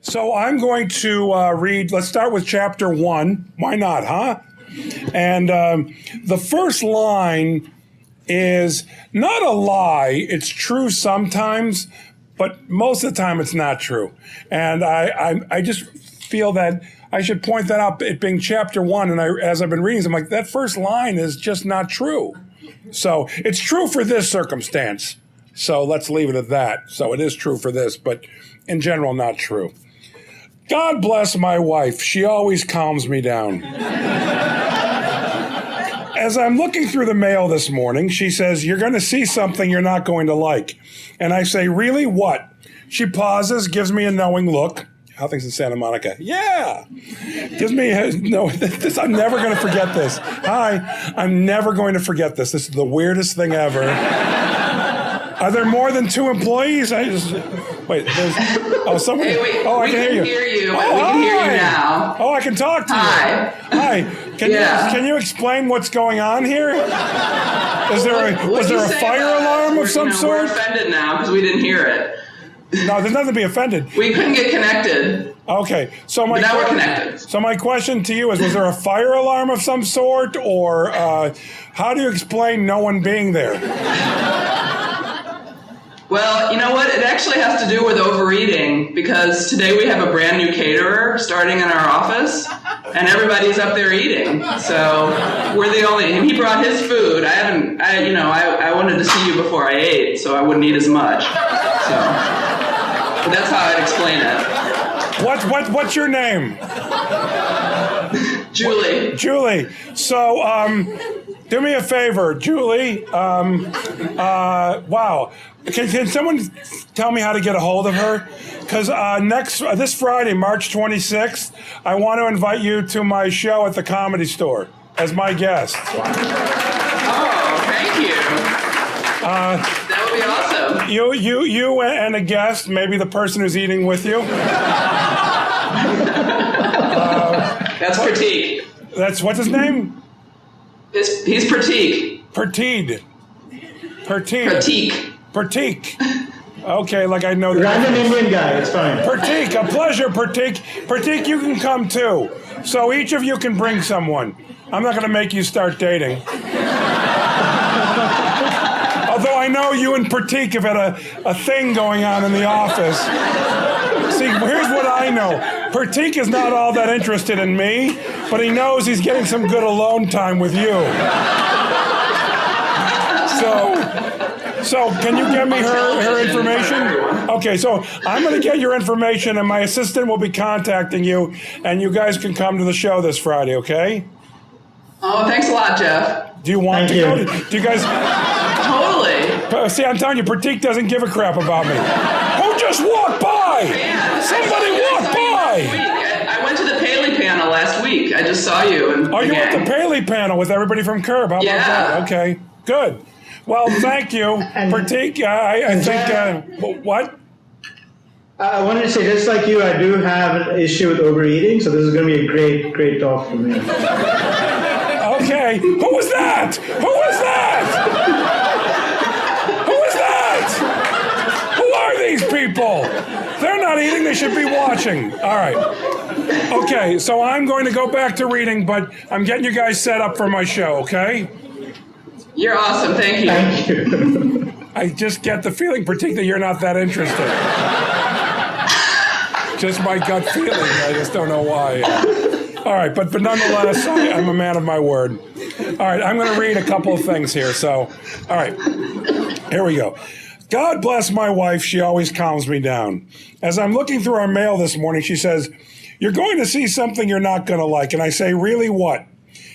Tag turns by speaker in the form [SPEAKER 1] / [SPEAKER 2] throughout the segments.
[SPEAKER 1] So I'm going to read, let's start with chapter 1. Why not, huh? And the first line is not a lie. It's true sometimes, but most of the time it's not true. And I just feel that I should point that out, it being chapter 1. And as I've been reading, I'm like, that first line is just not true. So it's true for this circumstance. So let's leave it at that. So it is true for this, but in general, not true. God bless my wife. She always calms me down. As I'm looking through the mail this morning, she says, you're going to see something you're not going to like. And I say, really? What? She pauses, gives me a knowing look. How things in Santa Monica? Yeah. Gives me this. I'm never going to forget this. Hi. I'm never going to forget this. This is the weirdest thing ever. Are there more than 2 employees? Wait. Someone.
[SPEAKER 2] Hey, wait.
[SPEAKER 1] Oh, I can hear you.
[SPEAKER 2] We can hear you now.
[SPEAKER 1] Oh, I can talk to you. Hi. Can you explain what's going on here? Was there a fire alarm of some sort?
[SPEAKER 2] We're offended now because we didn't hear it.
[SPEAKER 1] No, there's nothing to be offended.
[SPEAKER 2] We couldn't get connected.
[SPEAKER 1] Okay,
[SPEAKER 2] but now we're connected.
[SPEAKER 1] So my question to you is, was there a fire alarm of some sort, or how do you explain no one being there?
[SPEAKER 2] Well, you know what? It actually has to do with overeating, because today we have a brand new caterer starting in our office, and everybody's up there eating. So we're the only, and he brought his food. I wanted to see you before I ate, so I wouldn't eat as much. So, but that's how I'd explain it.
[SPEAKER 1] What's your name?
[SPEAKER 2] Julie.
[SPEAKER 1] Julie. So, do me a favor, Julie. Wow. Can someone tell me how to get a hold of her? Because this Friday, March 26th, I want to invite you to my show at the Comedy Store as my guest.
[SPEAKER 2] Oh, thank you. That would be awesome.
[SPEAKER 1] You and a guest, maybe the person who's eating with you.
[SPEAKER 2] That's Pratik.
[SPEAKER 1] What's his name?
[SPEAKER 2] He's Pratik.
[SPEAKER 1] Pratik. Okay, like I know.
[SPEAKER 3] Random Indian guy, it's fine.
[SPEAKER 1] Pratik, a pleasure, Pratik. Pratik, you can come too. So each of you can bring someone. I'm not going to make you start dating. Although I know you and Pratik have had a thing going on in the office. See, here's what I know. Pratik is not all that interested in me, but he knows he's getting some good alone time with you. So can you get me her information? Okay, so I'm going to get your information, and my assistant will be contacting you, and you guys can come to the show this Friday, okay?
[SPEAKER 2] Oh, thanks a lot, Jeff.
[SPEAKER 1] Do you want to go? Do you guys...
[SPEAKER 2] Totally.
[SPEAKER 1] See, I'm telling you, Pratik doesn't give a crap about me. Who just walked by? Somebody walked by.
[SPEAKER 2] I went to the Paley panel last week. I just saw you.
[SPEAKER 1] You went to the Paley panel with everybody from Curb. How about that? Okay, good. Well, thank you, Pratik. I think, what?
[SPEAKER 3] I wanted to say, just like you, I do have an issue with overeating, so this is going to be a great talk for me.
[SPEAKER 1] Okay. Who was that? Who are these people? They're not eating. They should be watching. All right. Okay, so I'm going to go back to reading, but I'm getting you guys set up for my show, okay?
[SPEAKER 2] You're awesome. Thank you.
[SPEAKER 3] Thank you.
[SPEAKER 1] I just get the feeling, particularly, you're not that interested. Just my gut feeling. I just don't know why. All right, but nonetheless, I'm a man of my word. All right, I'm going to read a couple of things here. So, all right, here we go. God bless my wife. She always calms me down. As I'm looking through our mail this morning, she says, you're going to see something you're not going to like. And I say, really, what?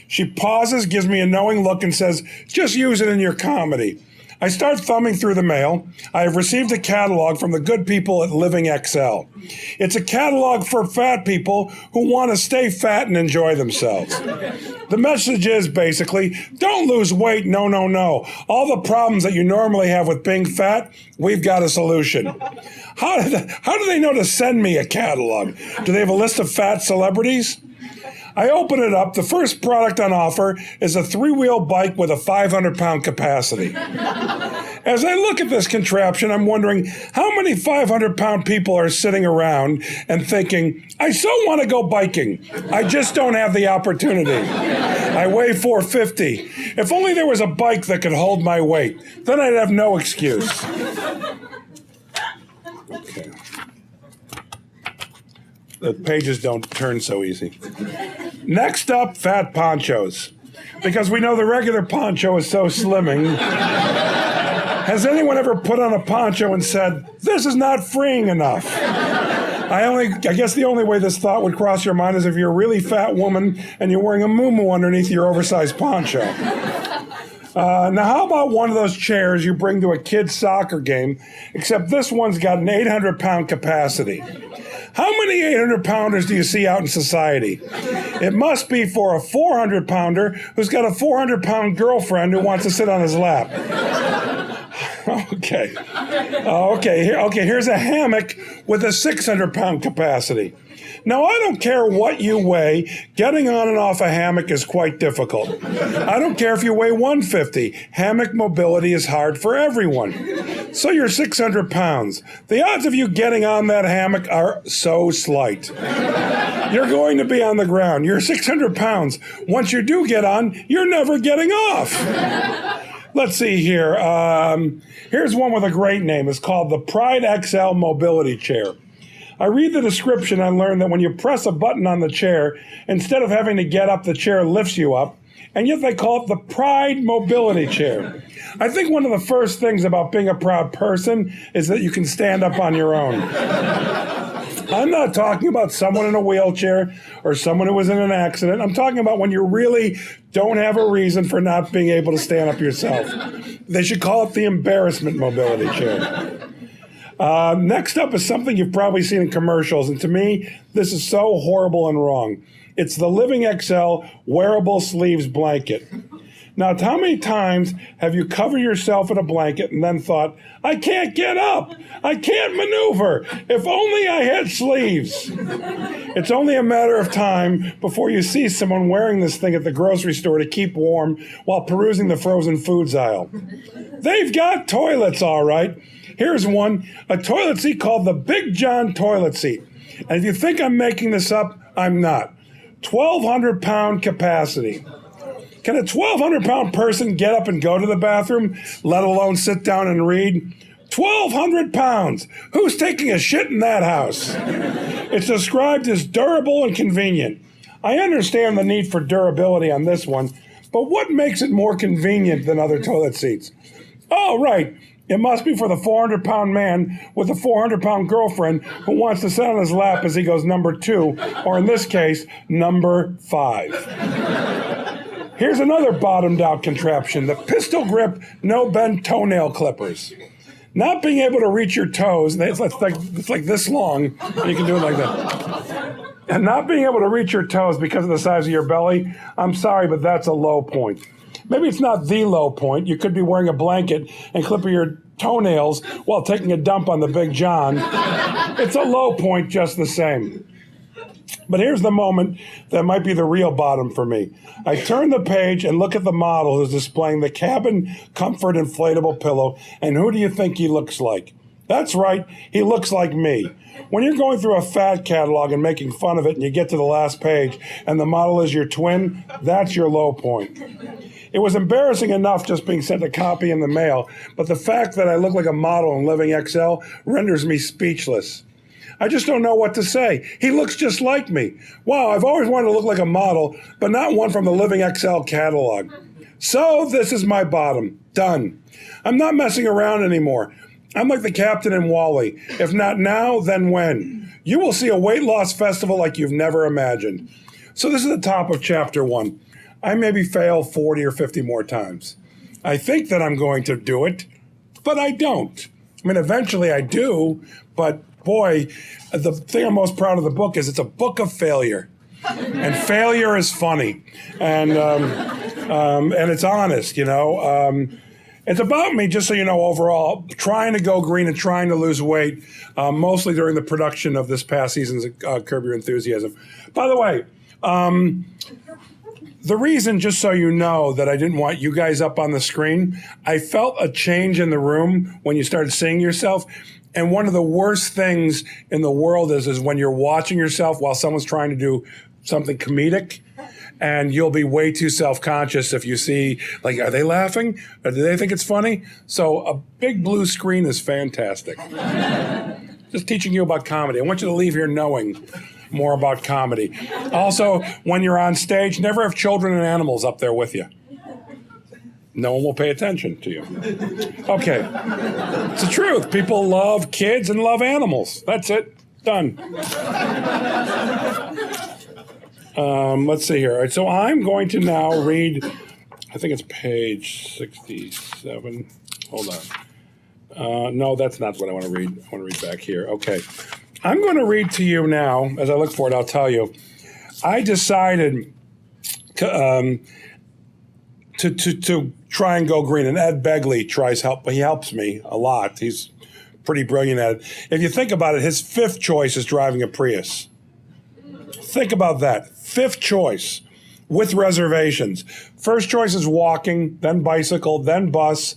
[SPEAKER 1] She pauses, gives me a knowing look, and says, just use it in your comedy. I start thumbing through the mail. I have received a catalog from the good people at Living XL. It's a catalog for fat people who want to stay fat and enjoy themselves. The message is basically, don't lose weight, no. All the problems that you normally have with being fat, we've got a solution. How do they know to send me a catalog? Do they have a list of fat celebrities? I open it up. The first product on offer is a 3-wheel bike with a 500-pound capacity. As I look at this contraption, I'm wondering how many 500-pound people are sitting around and thinking, I so want to go biking. I just don't have the opportunity. I weigh 450. If only there was a bike that could hold my weight, then I'd have no excuse. Okay. The pages don't turn so easy. Next up, fat ponchos. Because we know the regular poncho is so slimming. Has anyone ever put on a poncho and said, this is not freeing enough? I guess the only way this thought would cross your mind is if you're a really fat woman and you're wearing a muumuu underneath your oversized poncho. Now, how about one of those chairs you bring to a kid's soccer game, except this one's got an 800-pound capacity? How many 800-pounders do you see out in society? It must be for a 400-pounder who's got a 400-pound girlfriend who wants to sit on his lap. Okay. Here's a hammock with a 600-pound capacity. Now, I don't care what you weigh. Getting on and off a hammock is quite difficult. I don't care if you weigh 150. Hammock mobility is hard for everyone. So you're 600 pounds. The odds of you getting on that hammock are so slight. You're going to be on the ground. You're 600 pounds. Once you do get on, you're never getting off. Let's see here. Here's one with a great name. It's called the Pride XL Mobility Chair. I read the description and learn that when you press a button on the chair, instead of having to get up, the chair lifts you up, and yet they call it the Pride Mobility Chair. I think one of the first things about being a proud person is that you can stand up on your own. I'm not talking about someone in a wheelchair or someone who was in an accident. I'm talking about when you really don't have a reason for not being able to stand up yourself. They should call it the Embarrassment Mobility Chair. Next up is something you've probably seen in commercials, and to me, this is so horrible and wrong. It's the Living XL Wearable Sleeves Blanket. Now, how many times have you covered yourself in a blanket and then thought, I can't get up, I can't maneuver, if only I had sleeves? It's only a matter of time before you see someone wearing this thing at the grocery store to keep warm while perusing the frozen foods aisle. They've got toilets, all right. Here's one, a toilet seat called the Big John toilet seat. And if you think I'm making this up, I'm not. 1,200-pound capacity. Can a 1,200-pound person get up and go to the bathroom, let alone sit down and read? 1,200 pounds. Who's taking a shit in that house? It's described as durable and convenient. I understand the need for durability on this one, but what makes it more convenient than other toilet seats? Oh, right. It must be for the 400-pound man with a 400-pound girlfriend who wants to sit on his lap as he goes number 2, or in this case, number 5. Here's another bottomed-out contraption, the pistol grip no-bend toenail clippers. Not being able to reach your toes, it's like this long, and you can do it like that. And not being able to reach your toes because of the size of your belly, I'm sorry, but that's a low point. Maybe it's not the low point. You could be wearing a blanket and clipping your toenails while taking a dump on the Big John. It's a low point just the same. But here's the moment that might be the real bottom for me. I turn the page and look at the model who's displaying the Cabin Comfort inflatable pillow, and who do you think he looks like? That's right, he looks like me. When you're going through a fad catalog and making fun of it and you get to the last page and the model is your twin, that's your low point. It was embarrassing enough just being sent a copy in the mail, but the fact that I look like a model in Living XL renders me speechless. I just don't know what to say. He looks just like me. Wow, I've always wanted to look like a model, but not one from the Living XL catalog. So this is my bottom. Done. I'm not messing around anymore. I'm like the captain in Wall-E. If not now, then when? You will see a weight loss festival like you've never imagined. So this is the top of chapter 1. I maybe fail 40 or 50 more times. I think that I'm going to do it, but I don't. I mean, eventually I do, but boy, the thing I'm most proud of the book is it's a book of failure. And failure is funny. And it's honest, you know. It's about me, just so you know, overall, trying to go green and trying to lose weight, mostly during the production of this past season's Curb Your Enthusiasm. By the way, The reason, just so you know, that I didn't want you guys up on the screen, I felt a change in the room when you started seeing yourself. And one of the worst things in the world is when you're watching yourself while someone's trying to do something comedic, and you'll be way too self-conscious if you see, like, are they laughing? Or do they think it's funny? So a big blue screen is fantastic. Just teaching you about comedy. I want you to leave here knowing more about comedy. Also, when you're on stage, never have children and animals up there with you. No one will pay attention to you. Okay. It's the truth. People love kids and love animals. That's it. Done. Let's see here. All right, so I'm going to now read, I think it's page 67. Hold on. No, that's not what I want to read. I want to read back here. Okay. I'm going to read to you now. As I look for it, I'll tell you. I decided to try and go green. And Ed Begley he helps me a lot. He's pretty brilliant at it. If you think about it, his fifth choice is driving a Prius. Think about that. Fifth choice with reservations. First choice is walking, then bicycle, then bus,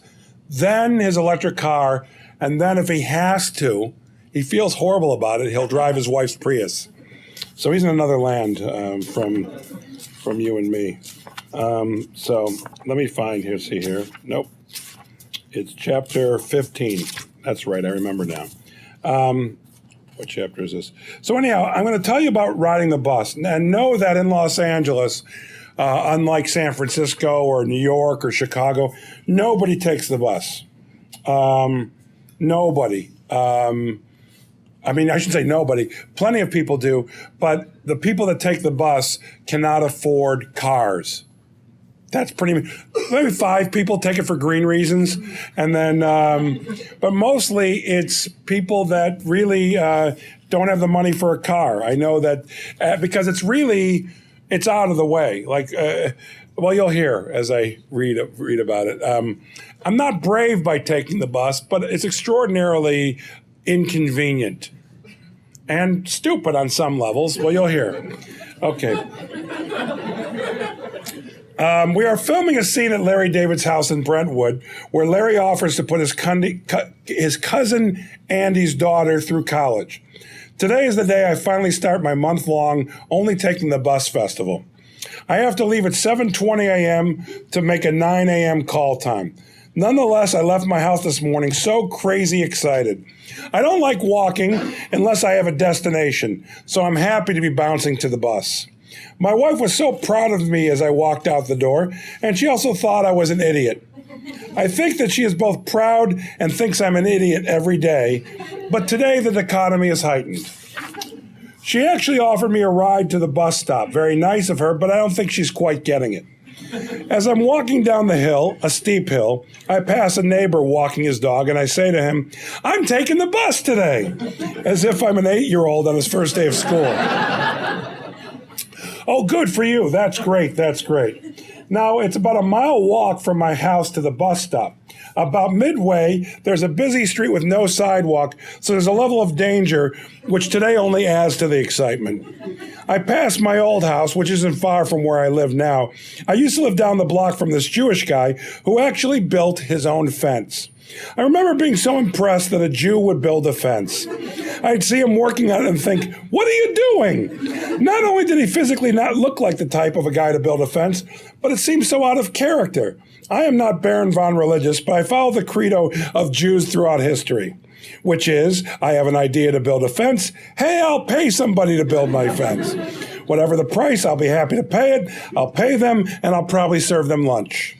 [SPEAKER 1] then his electric car, and then if he has to, he feels horrible about it, he'll drive his wife's Prius. So he's in another land from you and me. So let me find here, see here. Nope. It's chapter 15. That's right, I remember now. What chapter is this? So anyhow, I'm going to tell you about riding the bus. And know that in Los Angeles, unlike San Francisco or New York or Chicago, nobody takes the bus. Nobody. I mean, I shouldn't say nobody. Plenty of people do. But the people that take the bus cannot afford cars. That's maybe 5 people take it for green reasons. And then, but mostly it's people that really don't have the money for a car. I know that because it's out of the way. Like, well, you'll hear as I read about it. I'm not brave by taking the bus, but it's extraordinarily inconvenient and stupid on some levels. Well, you'll hear. Okay. We are filming a scene at Larry David's house in Brentwood where Larry offers to put his cousin Andy's daughter through college. Today is the day I finally start my month-long only taking the bus festival. I have to leave at 7:20 a.m. to make a 9 a.m. call time. Nonetheless, I left my house this morning so crazy excited. I don't like walking unless I have a destination, so I'm happy to be bouncing to the bus. My wife was so proud of me as I walked out the door, and she also thought I was an idiot. I think that she is both proud and thinks I'm an idiot every day, but today the dichotomy is heightened. She actually offered me a ride to the bus stop. Very nice of her, but I don't think she's quite getting it. As I'm walking down the hill, a steep hill, I pass a neighbor walking his dog, and I say to him, "I'm taking the bus today," as if I'm an 8-year-old on his first day of school. Oh, good for you. That's great. That's great. Now, it's about a mile walk from my house to the bus stop. About midway, there's a busy street with no sidewalk, so there's a level of danger, which today only adds to the excitement. I pass my old house, which isn't far from where I live now. I used to live down the block from this Jewish guy who actually built his own fence. I remember being so impressed that a Jew would build a fence. I'd see him working on it and think, what are you doing? Not only did he physically not look like the type of a guy to build a fence, but it seemed so out of character. I am not Baron von Religious, but I follow the credo of Jews throughout history, which is, I have an idea to build a fence. Hey, I'll pay somebody to build my fence. Whatever the price, I'll be happy to pay it. I'll pay them, and I'll probably serve them lunch.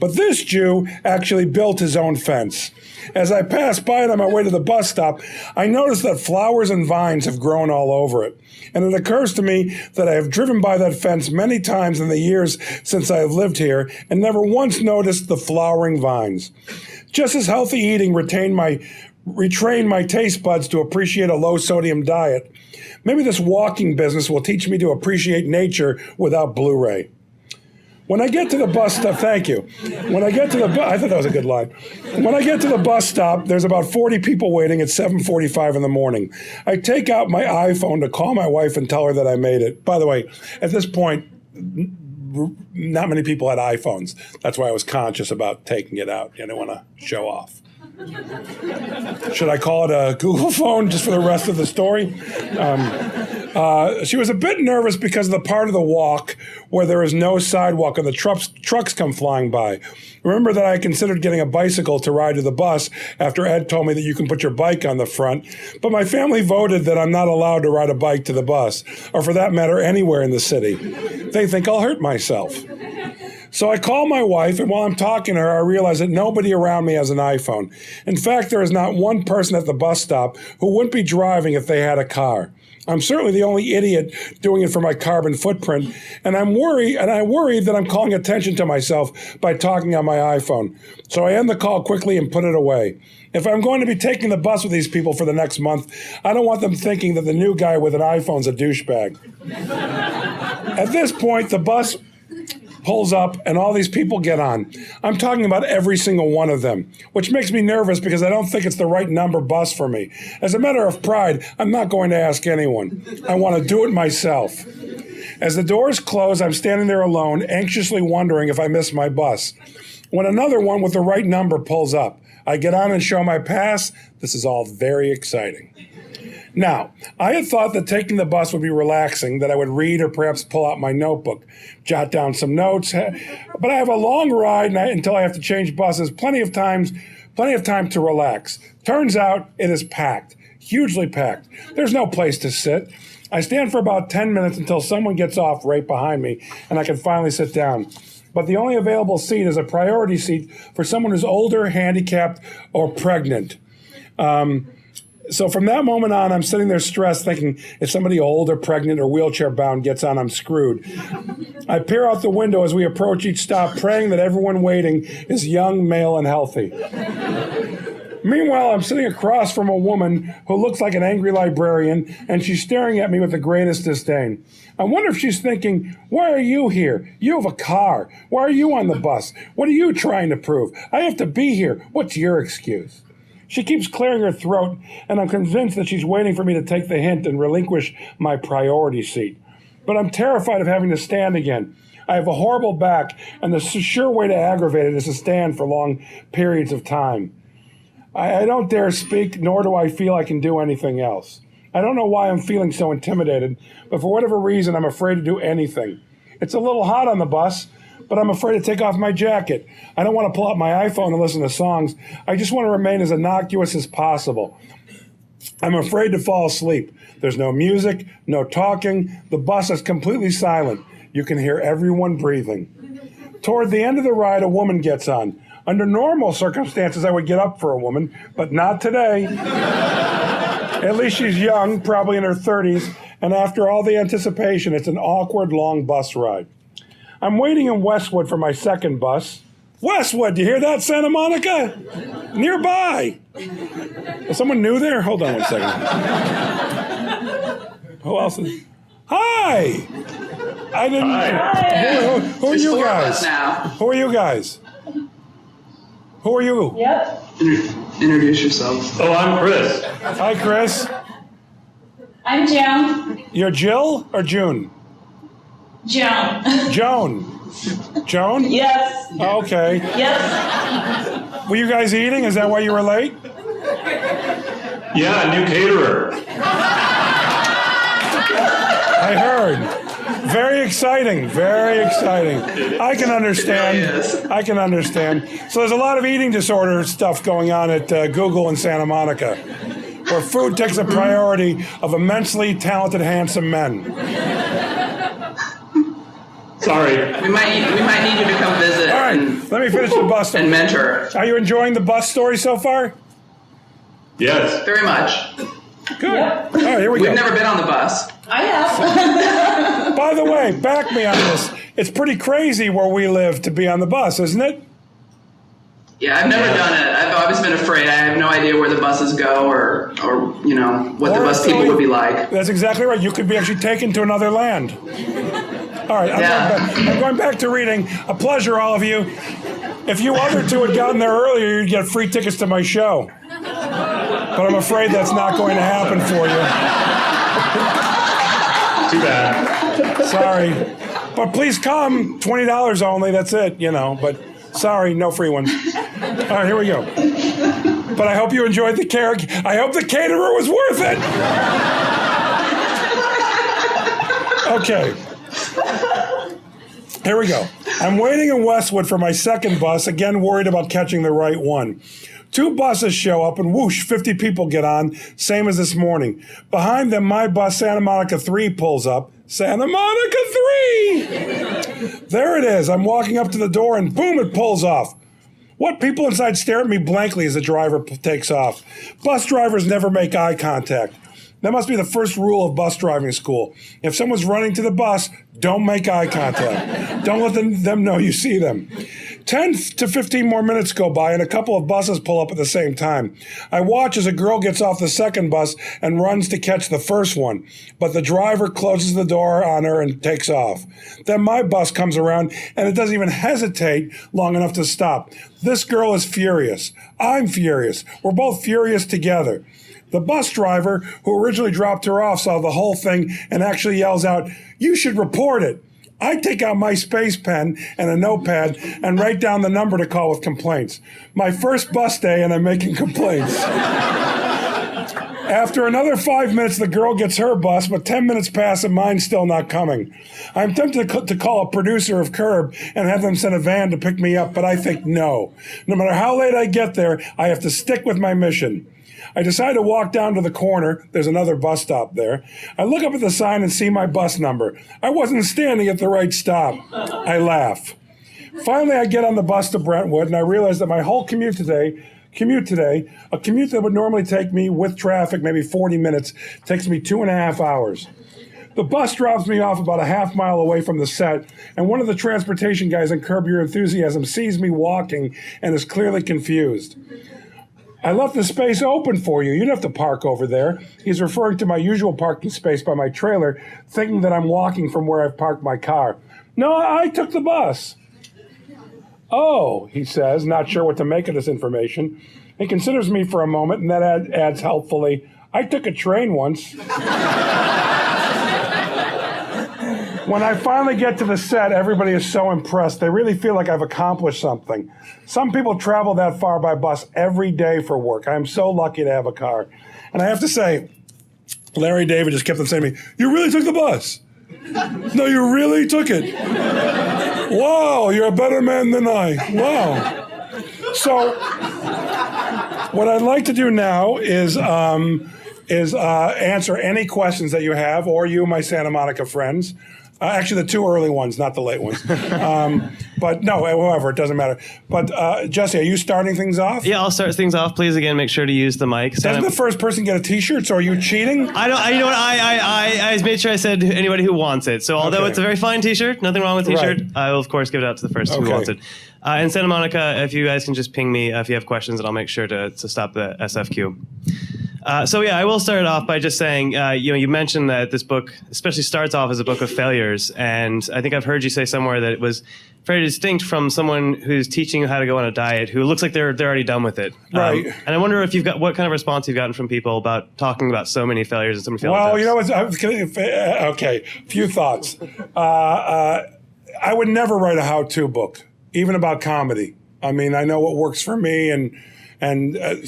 [SPEAKER 1] But this Jew actually built his own fence. As I passed by it on my way to the bus stop, I noticed that flowers and vines have grown all over it. And it occurs to me that I have driven by that fence many times in the years since I have lived here and never once noticed the flowering vines. Just as healthy eating retrained my taste buds to appreciate a low-sodium diet, maybe this walking business will teach me to appreciate nature without Blu-ray. When I get to the bus stop, thank you. I thought that was a good line. When I get to the bus stop, there's about 40 people waiting at 7:45 in the morning. I take out my iPhone to call my wife and tell her that I made it. By the way, at this point, not many people had iPhones. That's why I was conscious about taking it out. I didn't want to show off. Should I call it a Google phone just for the rest of the story? She was a bit nervous because of the part of the walk where there is no sidewalk and the trucks come flying by. Remember that I considered getting a bicycle to ride to the bus after Ed told me that you can put your bike on the front, but my family voted that I'm not allowed to ride a bike to the bus, or for that matter, anywhere in the city. They think I'll hurt myself. So I call my wife, and while I'm talking to her, I realize that nobody around me has an iPhone. In fact, there is not one person at the bus stop who wouldn't be driving if they had a car. I'm certainly the only idiot doing it for my carbon footprint, and I worry that I'm calling attention to myself by talking on my iPhone. So I end the call quickly and put it away. If I'm going to be taking the bus with these people for the next month, I don't want them thinking that the new guy with an iPhone's a douchebag. At this point, the bus pulls up and all these people get on. I'm talking about every single one of them, which makes me nervous because I don't think it's the right number bus for me. As a matter of pride, I'm not going to ask anyone. I want to do it myself. As the doors close, I'm standing there alone, anxiously wondering if I miss my bus. When another one with the right number pulls up, I get on and show my pass. This is all very exciting. Now, I had thought that taking the bus would be relaxing, that I would read or perhaps pull out my notebook, jot down some notes, but I have a long ride until I have to change buses, plenty of time to relax. Turns out it is packed, hugely packed. There's no place to sit. I stand for about 10 minutes until someone gets off right behind me and I can finally sit down. But the only available seat is a priority seat for someone who's older, handicapped, or pregnant. So from that moment on, I'm sitting there stressed, thinking if somebody old or pregnant or wheelchair-bound gets on, I'm screwed. I peer out the window as we approach each stop, praying that everyone waiting is young, male, and healthy. Meanwhile, I'm sitting across from a woman who looks like an angry librarian, and she's staring at me with the greatest disdain. I wonder if she's thinking, why are you here? You have a car. Why are you on the bus? What are you trying to prove? I have to be here. What's your excuse? She keeps clearing her throat, and I'm convinced that she's waiting for me to take the hint and relinquish my priority seat. But I'm terrified of having to stand again. I have a horrible back, and the sure way to aggravate it is to stand for long periods of time. I don't dare speak, nor do I feel I can do anything else. I don't know why I'm feeling so intimidated, but for whatever reason, I'm afraid to do anything. It's a little hot on the bus, but I'm afraid to take off my jacket. I don't want to pull out my iPhone and listen to songs. I just want to remain as innocuous as possible. I'm afraid to fall asleep. There's no music, no talking. The bus is completely silent. You can hear everyone breathing. Toward the end of the ride, a woman gets on. Under normal circumstances, I would get up for a woman, but not today. At least she's young, probably in her 30s, and after all the anticipation, it's an awkward, long bus ride. I'm waiting in Westwood for my second bus. Westwood, do you hear that, Santa Monica? Nearby. Is someone new there? Hold on one second. Who else is... Hi! I didn't...
[SPEAKER 2] Hi.
[SPEAKER 1] Who are you guys?
[SPEAKER 2] Now.
[SPEAKER 1] Who are you guys? Who are you?
[SPEAKER 4] Yep.
[SPEAKER 2] Introduce yourself.
[SPEAKER 5] Oh, I'm Chris.
[SPEAKER 1] Hi, Chris.
[SPEAKER 4] I'm Joan.
[SPEAKER 1] You're Jill or June?
[SPEAKER 4] Joan.
[SPEAKER 1] Joan. Joan?
[SPEAKER 4] Yes.
[SPEAKER 1] Okay.
[SPEAKER 4] Yes.
[SPEAKER 1] Were you guys eating? Is that why you were late?
[SPEAKER 5] Yeah, new caterer.
[SPEAKER 1] I heard. Very exciting. Very exciting. I can understand.
[SPEAKER 2] Yes.
[SPEAKER 1] I can understand. So there's a lot of eating disorder stuff going on at Google in Santa Monica, where food takes a priority of immensely talented, handsome men.
[SPEAKER 5] Sorry.
[SPEAKER 2] We might need you to come visit.
[SPEAKER 1] All right, let me finish the bus story.
[SPEAKER 2] And mentor.
[SPEAKER 1] Are you enjoying the bus story so far?
[SPEAKER 5] Yes.
[SPEAKER 2] Very much.
[SPEAKER 1] Good.
[SPEAKER 4] Yep.
[SPEAKER 1] All right, here we
[SPEAKER 2] We've
[SPEAKER 1] go.
[SPEAKER 2] never been on the bus.
[SPEAKER 4] I have.
[SPEAKER 1] By the way, back me on this. It's pretty crazy where we live to be on the bus, isn't it?
[SPEAKER 2] Yeah, I've never done it. I've always been afraid. I have no idea where the buses go or you know, what the bus people would be like.
[SPEAKER 1] That's exactly right. You could be actually taken to another land. All right, I'm going back to reading. A pleasure, all of you. If you other two had gotten there earlier, you'd get free tickets to my show. But I'm afraid that's not going to happen for you.
[SPEAKER 5] Too bad.
[SPEAKER 1] Sorry. But please come, $20 only, that's it, but sorry, no free ones. All right, here we go. But I hope you enjoyed the care. I hope the caterer was worth it. Okay. Here we go. I'm waiting in Westwood for my second bus, again worried about catching the right one. 2 buses show up and whoosh, 50 people get on, same as this morning. Behind them, my bus, Santa Monica 3, pulls up. Santa Monica 3! There it is. I'm walking up to the door and boom, it pulls off. What? People inside stare at me blankly as the driver takes off. Bus drivers never make eye contact. That must be the first rule of bus driving school. If someone's running to the bus, don't make eye contact. Don't let them know you see them. 10 to 15 more minutes go by and a couple of buses pull up at the same time. I watch as a girl gets off the second bus and runs to catch the first one, but the driver closes the door on her and takes off. Then my bus comes around and it doesn't even hesitate long enough to stop. This girl is furious. I'm furious. We're both furious together. The bus driver, who originally dropped her off, saw the whole thing and actually yells out, "You should report it." I take out my space pen and a notepad and write down the number to call with complaints. My first bus day and I'm making complaints. After another 5 minutes, the girl gets her bus, but 10 minutes pass and mine's still not coming. I'm tempted to call a producer of Curb and have them send a van to pick me up, but I think no. No matter how late I get there, I have to stick with my mission. I decide to walk down to the corner. There's another bus stop there. I look up at the sign and see my bus number. I wasn't standing at the right stop. I laugh. Finally, I get on the bus to Brentwood, and I realize that my whole commute today, a commute that would normally take me with traffic maybe 40 minutes, takes me 2.5 hours. The bus drops me off about a half mile away from the set, and one of the transportation guys in Curb Your Enthusiasm sees me walking and is clearly confused. "I left the space open for you. You don't have to park over there." He's referring to my usual parking space by my trailer, thinking that I'm walking from where I've parked my car. "No, I took the bus." "Oh," he says, not sure what to make of this information. He considers me for a moment and then adds helpfully, "I took a train once." When I finally get to the set, everybody is so impressed. They really feel like I've accomplished something. Some people travel that far by bus every day for work. I am so lucky to have a car. And I have to say, Larry David just kept on saying to me, "You really took the bus? No, you really took it. Wow, you're a better man than I. Wow." So what I'd like to do now is answer any questions that you have, or you, my Santa Monica friends. Actually, the 2 early ones, not the late ones. But no, however, it doesn't matter. But Jesse, are you starting things off?
[SPEAKER 6] Yeah, I'll start things off. Please, again, make sure to use the mic.
[SPEAKER 1] Doesn't the first person get a T-shirt? So are you cheating?
[SPEAKER 6] You know what? I made sure I said anybody who wants it. So although it's a very fine T-shirt, nothing wrong with T-shirt,
[SPEAKER 1] Right.
[SPEAKER 6] I will of course give it out to the first who wants it. And Santa Monica, if you guys can just ping me if you have questions, and I'll make sure to stop the SFQ. So yeah, I will start off by just saying, you mentioned that this book especially starts off as a book of failures, and I think I've heard you say somewhere that it was very distinct from someone who's teaching you how to go on a diet, who looks like they're already done with it.
[SPEAKER 1] Right.
[SPEAKER 6] And I wonder if you've got what kind of response you've gotten from people about talking about so many failures and so many failures.
[SPEAKER 1] Well, you know what's okay. Few thoughts. I would never write a how-to book, even about comedy. I mean, I know what works for me, and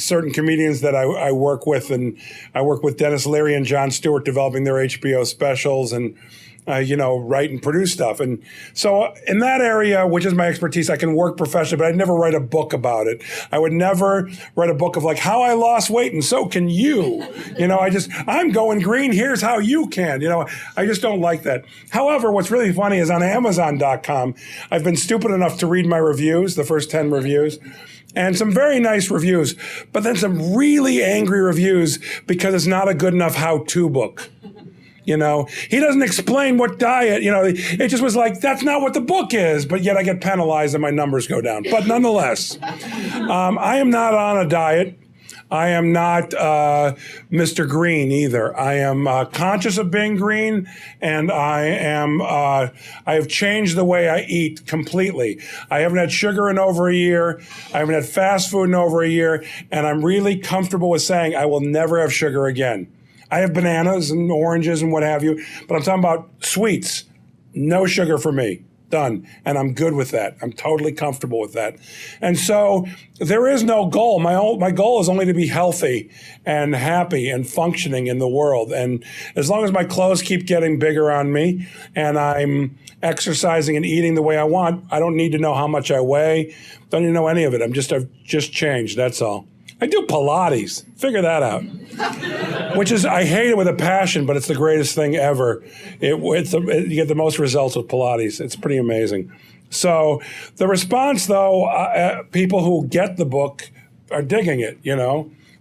[SPEAKER 1] certain comedians that I work with, and I work with Dennis Leary and Jon Stewart developing their HBO specials, and write and produce stuff. And so in that area, which is my expertise, I can work professionally, but I'd never write a book about it. I would never write a book of like how I lost weight and so can you. I'm going green, here's how you can. I just don't like that. However, what's really funny is on Amazon.com, I've been stupid enough to read my reviews, the first 10 reviews, and some very nice reviews, but then some really angry reviews because it's not a good enough how-to book. He doesn't explain what diet, it just was like, that's not what the book is, but yet I get penalized and my numbers go down. But nonetheless, I am not on a diet. I am not Mr. Green either. I am conscious of being green, and I have changed the way I eat completely. I haven't had sugar in over a year. I haven't had fast food in over a year, and I'm really comfortable with saying I will never have sugar again. I have bananas and oranges and what have you, but I'm talking about sweets. No sugar for me. Done. And I'm good with that. I'm totally comfortable with that. And so there is no goal. My goal is only to be healthy and happy and functioning in the world. And as long as my clothes keep getting bigger on me and I'm exercising and eating the way I want, I don't need to know how much I weigh. Don't even know any of it. I've just changed. That's all. I do Pilates. Figure that out. Which is, I hate it with a passion, but it's the greatest thing ever. You get the most results with Pilates. It's pretty amazing. So the response, though, people who get the book are digging it,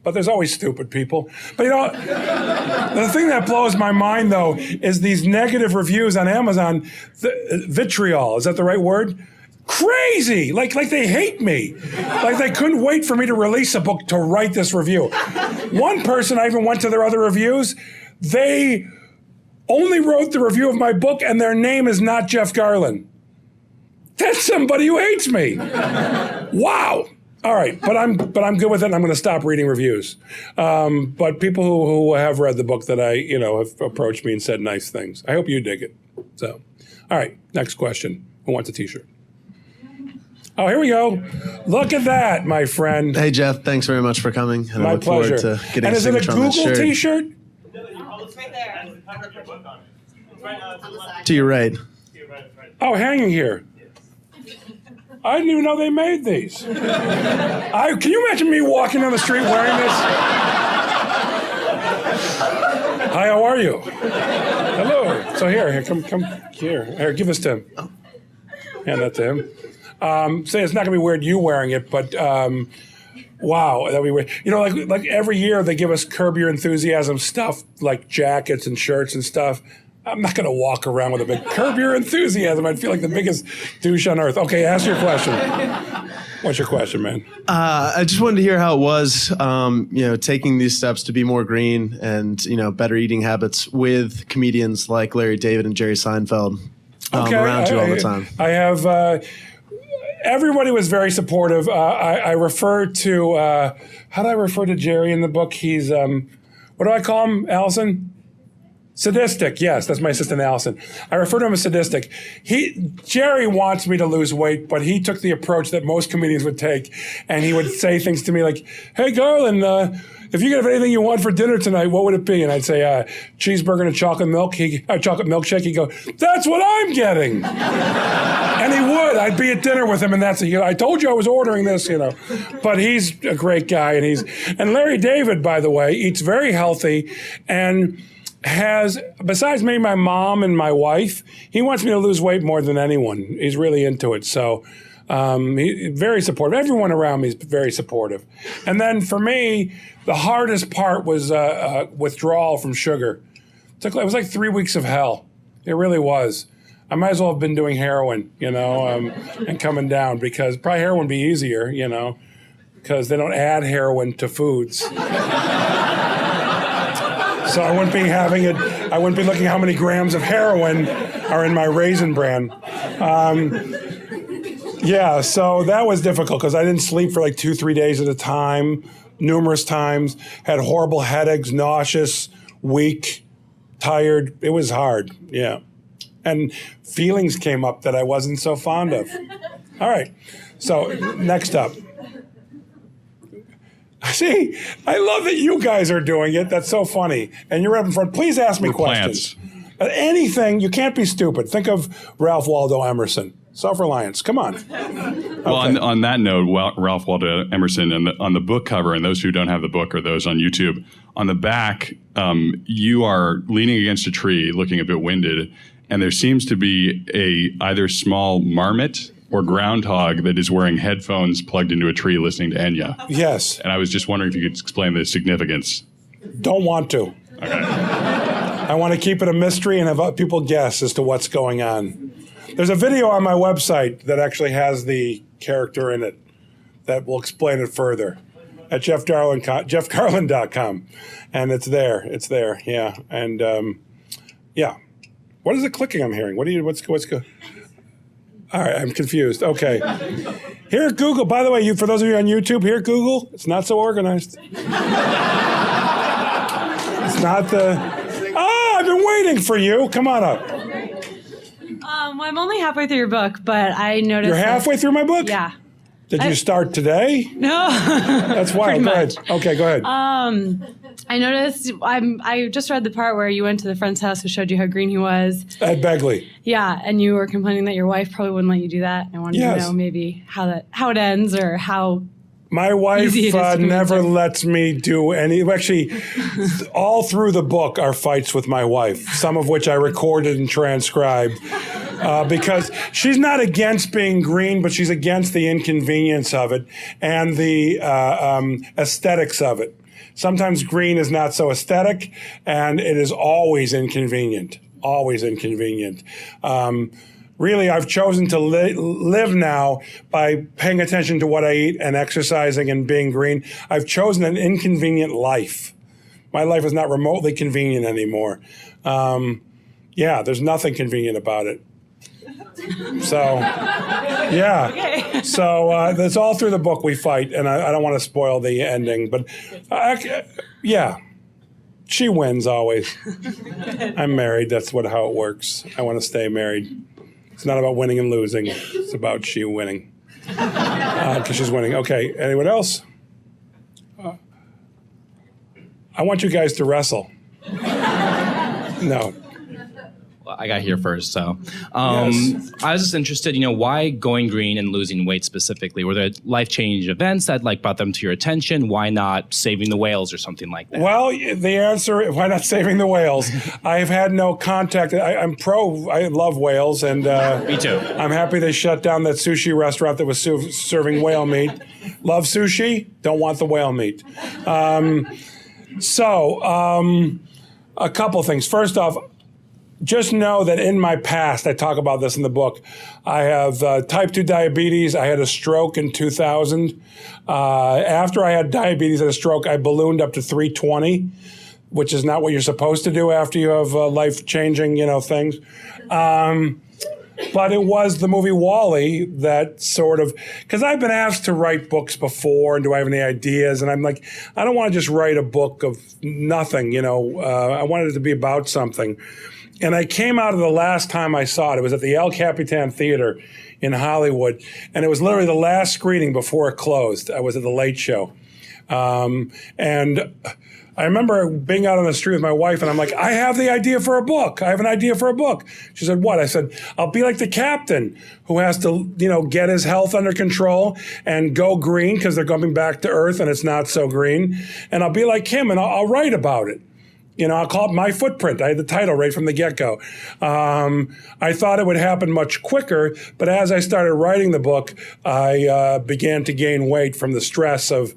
[SPEAKER 1] But there's always stupid people. But the thing that blows my mind, though, is these negative reviews on Amazon. Vitriol, is that the right word? Crazy, like they hate me, like they couldn't wait for me to release a book to write this review. One person, I even went to their other reviews, they only wrote the review of my book and their name is not Jeff Garlin. That's somebody who hates me. Wow. All right, but I'm good with it. And I'm going to stop reading reviews. But people who have read the book that I have approached me and said nice things. I hope you dig it. So, all right, next question. Who wants a T-shirt? Oh, here we go. Look at that, my friend.
[SPEAKER 7] Hey, Jeff, thanks very much for coming. And
[SPEAKER 1] My
[SPEAKER 7] I look
[SPEAKER 1] pleasure.
[SPEAKER 7] forward to getting
[SPEAKER 1] and is it a Google T-shirt?
[SPEAKER 6] It's right there.
[SPEAKER 7] To your right.
[SPEAKER 1] Oh, hanging here. I didn't even know they made these. Can you imagine me walking down the street wearing this? Hi, how are you? Hello. So here, come here. Here, give this to him. Hand that to him. Say it's not gonna be weird you wearing it, but wow, that'd be weird. Like every year they give us Curb Your Enthusiasm stuff, like jackets and shirts and stuff. I'm not gonna walk around with a big Curb Your Enthusiasm. I'd feel like the biggest douche on earth. Okay, ask your question. What's your question, man?
[SPEAKER 7] I just wanted to hear how it was, taking these steps to be more green and better eating habits with comedians like Larry David and Jerry Seinfeld around you all the time.
[SPEAKER 1] I have. Everybody was very supportive. I refer to, how do I refer to Jerry in the book? He's, what do I call him, Allison? Sadistic, yes, that's my assistant, Allison. I refer to him as sadistic. Jerry wants me to lose weight, but he took the approach that most comedians would take, and he would say things to me like, "Hey, Garlin, if you could have anything you want for dinner tonight, what would it be?" And I'd say, cheeseburger and a chocolate milkshake. He'd go, "That's what I'm getting." And he would. I'd be at dinner with him, and I told you I was ordering this, But he's a great guy, and Larry David, by the way, eats very healthy, and has, besides me, my mom and my wife, he wants me to lose weight more than anyone. He's really into it. So he's very supportive. Everyone around me is very supportive. And then for me, the hardest part was withdrawal from sugar. It was like 3 weeks of hell. It really was. I might as well have been doing heroin, and coming down, because probably heroin would be easier, because they don't add heroin to foods. So I wouldn't be having it. I wouldn't be looking how many grams of heroin are in my Raisin Bran. So that was difficult because I didn't sleep for like 2-3 days at a time, numerous times. Had horrible headaches, nauseous, weak, tired. It was hard, yeah. And feelings came up that I wasn't so fond of. All right, so next up. See, I love that you guys are doing it. That's so funny. And you're up in front. Please ask me questions. Anything. You can't be stupid. Think of Ralph Waldo Emerson. Self-reliance. Come on. Okay.
[SPEAKER 8] Well, on that note, Ralph Waldo Emerson, and on the book cover, and those who don't have the book or those on YouTube, on the back, you are leaning against a tree, looking a bit winded, and there seems to be a either small marmot or groundhog that is wearing headphones plugged into a tree listening to Enya.
[SPEAKER 1] Yes.
[SPEAKER 8] And I was just wondering if you could explain the significance.
[SPEAKER 1] Don't want to.
[SPEAKER 8] Okay.
[SPEAKER 1] I want to keep it a mystery and have people guess as to what's going on. There's a video on my website that actually has the character in it that will explain it further at jeffgarlin.com. And it's there, yeah. And, yeah. What is the clicking I'm hearing? What's go? All right, I'm confused. Okay. Here at Google, by the way, for those of you on YouTube, here at Google, it's not so organized. It's not I've been waiting for you. Come on up.
[SPEAKER 9] I'm only halfway through your book, but I noticed.
[SPEAKER 1] You're halfway through my book?
[SPEAKER 9] Yeah.
[SPEAKER 1] Did you start today?
[SPEAKER 9] No.
[SPEAKER 1] That's wild. Go ahead. Okay, go ahead.
[SPEAKER 9] I noticed. I just read the part where you went to the friend's house who showed you how green he was.
[SPEAKER 1] At Begley.
[SPEAKER 9] Yeah, and you were complaining that your wife probably wouldn't let you do that. I wanted to know maybe how it ends or how.
[SPEAKER 1] My wife never lets me do any. Actually, all through the book are fights with my wife, some of which I recorded and transcribed. Because she's not against being green, but she's against the inconvenience of it and the aesthetics of it. Sometimes green is not so aesthetic, and it is always inconvenient. Always inconvenient. Really, I've chosen to live now by paying attention to what I eat and exercising and being green. I've chosen an inconvenient life. My life is not remotely convenient anymore. There's nothing convenient about it. So, yeah.
[SPEAKER 9] Okay.
[SPEAKER 1] So that's all through the book we fight, and I don't want to spoil the ending, but she wins always. I'm married. That's how it works. I want to stay married. It's not about winning and losing. It's about she winning. Because she's winning. Okay, anyone else? I want you guys to wrestle. No.
[SPEAKER 10] I got here first, so
[SPEAKER 1] Yes.
[SPEAKER 10] I was just interested, why going green and losing weight specifically? Were there life-changing events that brought them to your attention? Why not saving the whales or something like that?
[SPEAKER 1] Well, the answer, why not saving the whales? I've had no contact. I love whales, and
[SPEAKER 10] me too.
[SPEAKER 1] I'm happy they shut down that sushi restaurant that was serving whale meat. Love sushi, don't want the whale meat. A couple things. First off, just know that in my past, I talk about this in the book, I have type 2 diabetes. I had a stroke in 2000. After I had diabetes and a stroke, I ballooned up to 320, which is not what you're supposed to do after you have life-changing, things. But it was the movie WALL-E that sort of, because I've been asked to write books before, and do I have any ideas? And I'm like, I don't want to just write a book of nothing, I wanted it to be about something. And I came out of the last time I saw it. It was at the El Capitan Theater in Hollywood. And it was literally the last screening before it closed. I was at the Late Show. And I remember being out on the street with my wife, and I'm like, I have the idea for a book. I have an idea for a book. She said, what? I said, I'll be like the captain who has to, get his health under control and go green because they're coming back to Earth and it's not so green. And I'll be like him, and I'll write about it. I'll call it My Footprint. I had the title right from the get-go. I thought it would happen much quicker, but as I started writing the book, I began to gain weight from the stress of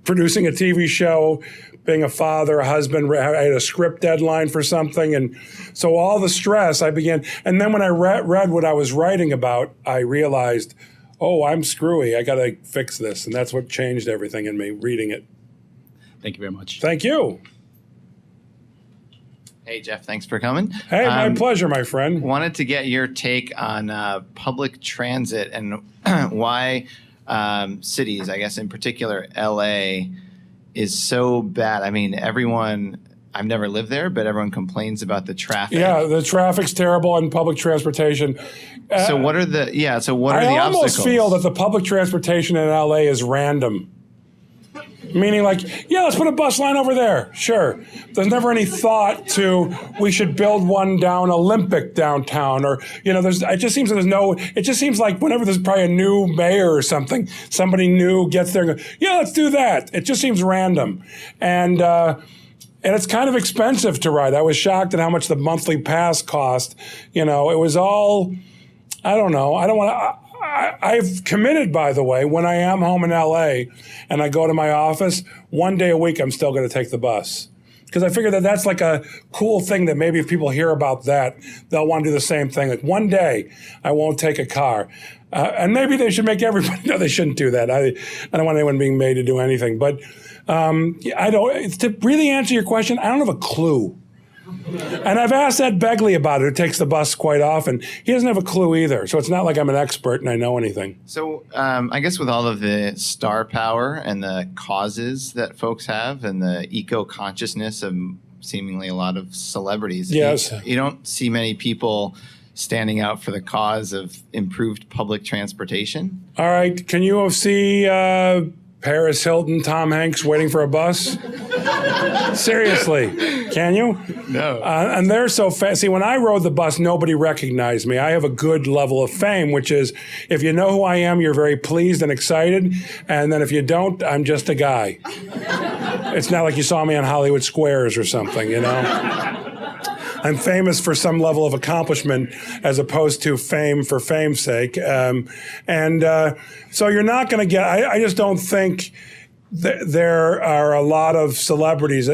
[SPEAKER 1] producing a TV show, being a father, a husband. I had a script deadline for something, and so all the stress, I began. And then when I read what I was writing about, I realized, oh, I'm screwy. I got to fix this, and that's what changed everything in me, reading it.
[SPEAKER 10] Thank you very much.
[SPEAKER 1] Thank you.
[SPEAKER 11] Hey, Jeff, thanks for coming.
[SPEAKER 1] Hey, my pleasure, my friend.
[SPEAKER 11] Wanted to get your take on public transit and why cities, I guess in particular LA, is so bad. I mean, I've never lived there, but everyone complains about the traffic.
[SPEAKER 1] Yeah, the traffic's terrible on public transportation.
[SPEAKER 11] So what are the obstacles?
[SPEAKER 1] I almost feel that the public transportation in LA is random. Meaning let's put a bus line over there. Sure. There's never any thought to we should build one down Olympic downtown or, it just seems like whenever there's probably a new mayor or something, somebody new gets there and goes, yeah, let's do that. It just seems random. And it's kind of expensive to ride. I was shocked at how much the monthly pass cost. It was all, I don't know. I don't want to. I've committed, by the way, when I am home in LA and I go to my office, one day a week I'm still going to take the bus. Because I figure that that's like a cool thing that maybe if people hear about that, they'll want to do the same thing. Like one day I won't take a car. And maybe they should make everybody, no, they shouldn't do that. I don't want anyone being made to do anything. But to really answer your question, I don't have a clue. And I've asked Ed Begley about it, who takes the bus quite often. He doesn't have a clue either. So it's not like I'm an expert and I know anything.
[SPEAKER 11] So I guess with all of the star power and the causes that folks have and the eco-consciousness of seemingly a lot of celebrities,
[SPEAKER 1] yes,
[SPEAKER 11] you don't see many people standing out for the cause of improved public transportation.
[SPEAKER 1] All right. Can you see Paris Hilton, Tom Hanks waiting for a bus? Seriously, can you?
[SPEAKER 11] No.
[SPEAKER 1] And they're so fast. See, when I rode the bus, nobody recognized me. I have a good level of fame, which is if you know who I am, you're very pleased and excited. And then if you don't, I'm just a guy. It's not like you saw me on Hollywood Squares or something, you know? I'm famous for some level of accomplishment as opposed to fame for fame's sake. So you're not going to get, I just don't think there are a lot of celebrities,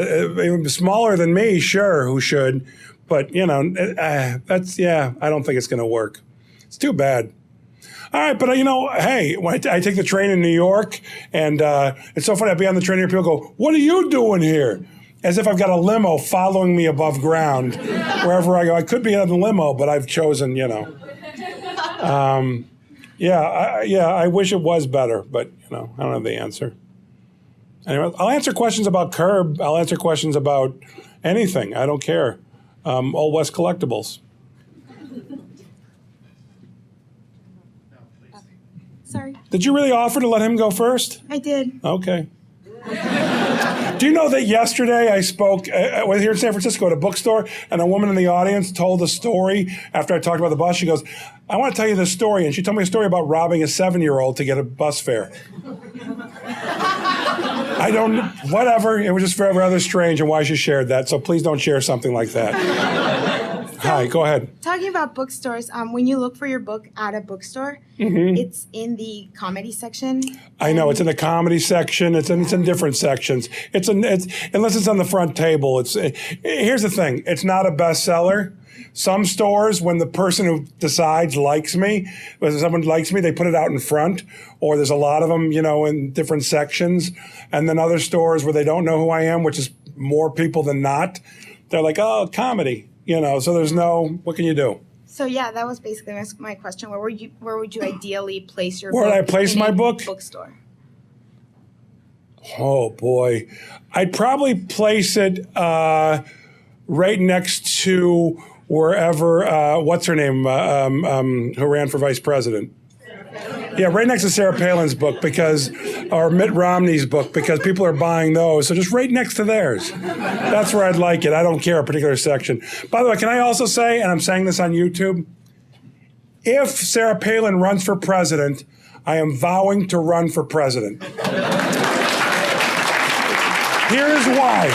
[SPEAKER 1] smaller than me, sure, who should. But, I don't think it's going to work. It's too bad. All right, but hey, when I take the train in New York, and it's so funny, I'd be on the train here, people go, "What are you doing here?" As if I've got a limo following me above ground wherever I go. I could be in the limo, but I've chosen, I wish it was better, but, I don't have the answer. Anyway, I'll answer questions about Curb. I'll answer questions about anything. I don't care. Old West Collectibles.
[SPEAKER 12] Sorry.
[SPEAKER 1] Did you really offer to let him go first?
[SPEAKER 12] I did.
[SPEAKER 1] Okay. Do you know that yesterday I spoke here in San Francisco at a bookstore, and a woman in the audience told a story after I talked about the bus. She goes, "I want to tell you this story," and she told me a story about robbing a 7-year-old to get a bus fare. Whatever. It was just rather strange and why she shared that. So please don't share something like that. Hi, go ahead.
[SPEAKER 12] Talking about bookstores, when you look for your book at a bookstore, it's in the comedy section.
[SPEAKER 1] I know it's in the comedy section. It's in different sections. Unless it's on the front table. Here's the thing. It's not a bestseller. Some stores, when the person who decides likes me, when someone likes me, they put it out in front, or there's a lot of them, in different sections. And then other stores where they don't know who I am, which is more people than not, they're like, "Oh, comedy." So there's what can you do?
[SPEAKER 12] So yeah, that was basically my question. Where would you ideally place your
[SPEAKER 1] book? Where would I place my book?
[SPEAKER 12] Bookstore.
[SPEAKER 1] Oh boy. I'd probably place it right next to wherever what's her name? Who ran for vice president. Yeah, right next to Sarah Palin's book or Mitt Romney's book, because people are buying those. So just right next to theirs. That's where I'd like it. I don't care a particular section. By the way, can I also say, and I'm saying this on YouTube, if Sarah Palin runs for president, I am vowing to run for president. Here's why.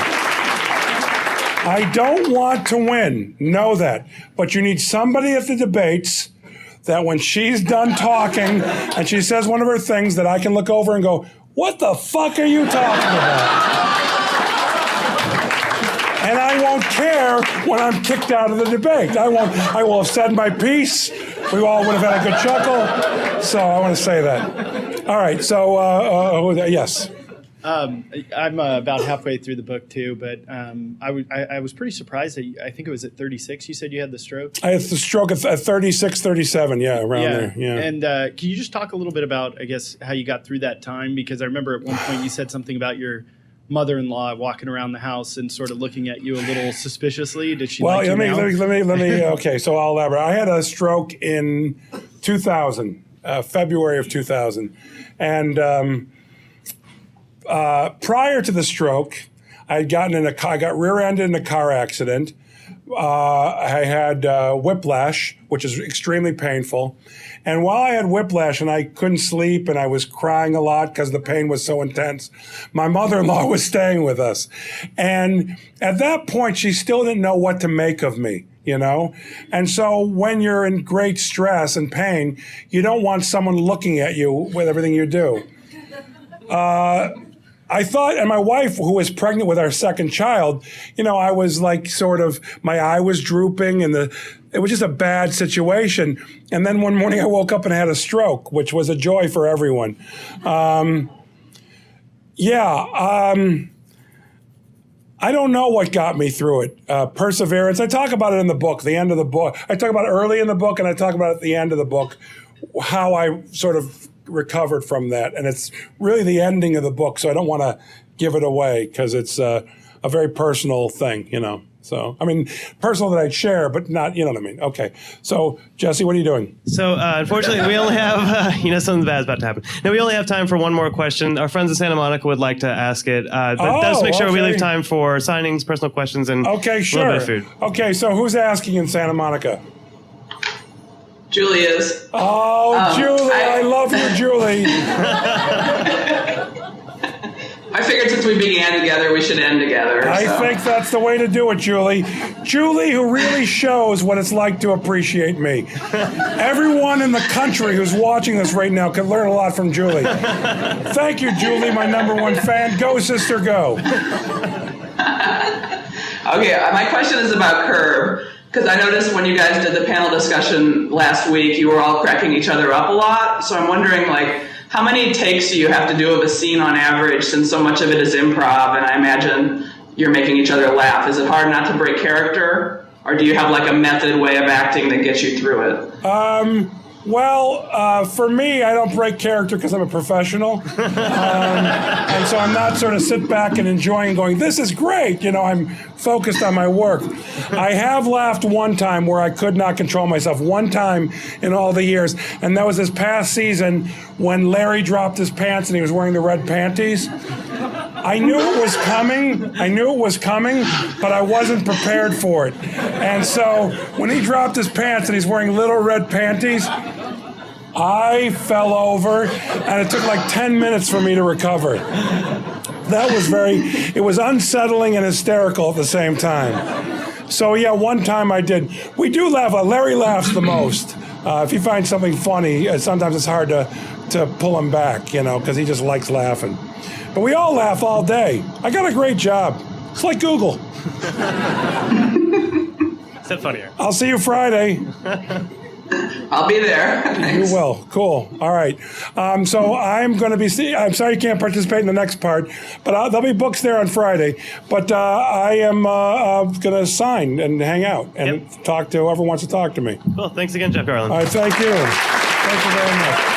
[SPEAKER 1] I don't want to win. Know that. But you need somebody at the debates that when she's done talking and she says one of her things that I can look over and go, "What the fuck are you talking about?" And I won't care when I'm kicked out of the debate. I will have said my piece. We all would have had a good chuckle. So I want to say that. All right. So, yes.
[SPEAKER 13] I'm about halfway through the book too, but I was pretty surprised that I think it was at 36. You said you had the stroke.
[SPEAKER 1] I had the stroke at 36, 37. Yeah, around there. Yeah.
[SPEAKER 13] And can you just talk a little bit about, I guess, how you got through that time? Because I remember at one point you said something about your mother-in-law walking around the house and sort of looking at you a little suspiciously. Did she?
[SPEAKER 1] Well,
[SPEAKER 13] like you now?
[SPEAKER 1] let me. Okay, so I'll elaborate. I had a stroke in 2000, February of 2000, and. Prior to the stroke, I got rear-ended in a car accident. I had whiplash, which is extremely painful. And while I had whiplash and I couldn't sleep and I was crying a lot because the pain was so intense, my mother-in-law was staying with us. And at that point, she still didn't know what to make of me. And so when you're in great stress and pain, you don't want someone looking at you with everything you do. I thought, and my wife, who was pregnant with our second child, I was like my eye was drooping and it was just a bad situation. And then one morning I woke up and had a stroke, which was a joy for everyone. I don't know what got me through it. Perseverance. I talk about it in the book, the end of the book. I talk about it early in the book and I talk about it at the end of the book, how I sort of recovered from that. And it's really the ending of the book, so I don't want to give it away because it's a very personal thing, So, I mean, personal that I'd share, but not, you know what I mean? Okay. So, Jesse, what are you doing?
[SPEAKER 6] So, unfortunately, we only have, something bad is about to happen. Now, we only have time for one more question. Our friends in Santa Monica would like to ask it. But let's make sure we leave time for signings, personal questions, and a little bit of food.
[SPEAKER 1] Okay, so who's asking in Santa Monica?
[SPEAKER 2] Julie is.
[SPEAKER 1] Oh, Julie, I love you, Julie.
[SPEAKER 2] I figured since we began together, we should end together.
[SPEAKER 1] I think that's the way to do it, Julie. Julie, who really shows what it's like to appreciate me. Everyone in the country who's watching this right now can learn a lot from Julie. Thank you, Julie, my number one fan. Go, sister, go.
[SPEAKER 2] Okay, my question is about Curb. Because I noticed when you guys did the panel discussion last week, you were all cracking each other up a lot. So I'm wondering, like, how many takes do you have to do of a scene on average, since so much of it is improv, and I imagine you're making each other laugh? Is it hard not to break character? Or do you have, like, a method way of acting that gets you through it?
[SPEAKER 1] For me, I don't break character because I'm a professional. And so I'm not sort of sit back and enjoying going, this is great. You know, I'm focused on my work. I have laughed one time where I could not control myself, one time in all the years. And that was this past season when Larry dropped his pants and he was wearing the red panties. I knew it was coming, but I wasn't prepared for it. And so when he dropped his pants and he's wearing little red panties, I fell over, and it took like 10 minutes for me to recover. It was unsettling and hysterical at the same time. So yeah, one time I did. We do laugh. Larry laughs the most. If he finds something funny, sometimes it's hard to pull him back, you know, because he just likes laughing. But we all laugh all day. I got a great job. It's like Google.
[SPEAKER 6] Except funnier.
[SPEAKER 1] I'll see you Friday.
[SPEAKER 2] I'll be there.
[SPEAKER 1] You will. Cool. All right. So I'm going to be. I'm sorry you can't participate in the next part, but there'll be books there on Friday. But I am going to sign and hang out and talk to whoever wants to talk to me.
[SPEAKER 6] Well, thanks again, Jeff Garlin.
[SPEAKER 1] All right. Thank you. Thank you very much.